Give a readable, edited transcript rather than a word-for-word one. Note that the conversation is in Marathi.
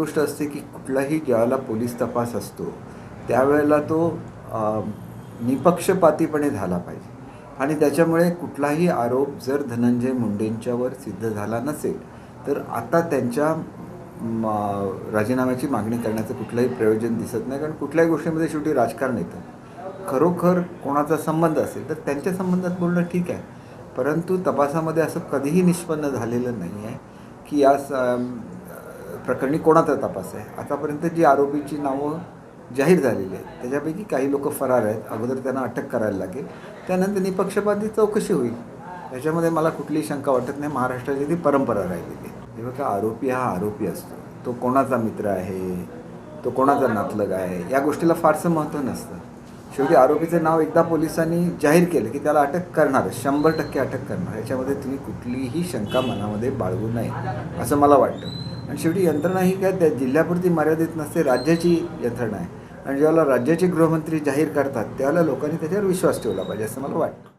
गोष्ट असते की कुठलाही ज्यावेळेला पोलीस तपास असतो त्यावेळेला तो निपक्षपातीपणे झाला पाहिजे आणि त्याच्यामुळे कुठलाही आरोप जर धनंजय मुंडेंच्यावर सिद्ध झाला नसेल तर आता त्यांच्या राजीनाम्याची मागणी करण्याचं कुठलंही प्रयोजन दिसत नाही. कारण कुठल्याही गोष्टीमध्ये शेवटी राजकारण येतं. खरोखर कोणाचा संबंध असेल तर त्यांच्या संबंधात बोलणं ठीक आहे, परंतु तपासामध्ये असं कधीही निष्पन्न झालेलं नाही आहे की या प्रकरणी कोणाचा तपास आहे. आतापर्यंत जी आरोपीची नावं जाहीर झालेली आहेत त्याच्यापैकी काही लोक फरार आहेत. अगोदर त्यांना अटक करायला लागेल, त्यानंतर निपक्षपाती चौकशी होईल. त्याच्यामध्ये मला कुठलीही शंका वाटत नाही. महाराष्ट्राची ती परंपरा राहिलेली आहे. जेव्हा का आरोपी हा आरोपी असतो, तो कोणाचा मित्र आहे, तो कोणाचा नातलग आहे, या गोष्टीला फारसं महत्त्व नसतं. शेवटी आरोपीचं नाव एकदा पोलिसांनी जाहीर केलं की त्याला अटक करणार, 100% अटक करणार. याच्यामध्ये तुम्ही कुठलीही शंका मनामध्ये बाळगू नये असं मला वाटतं. आणि शेवटी यंत्रणा ही काय त्या जिल्ह्यापुरती मर्यादित नसते, राज्याची यंत्रणा आहे. आणि ज्यावेळेला राज्याचे गृहमंत्री जाहीर करतात त्यावेळेला लोकांनी त्याच्यावर विश्वास ठेवला पाहिजे असं मला वाटतं.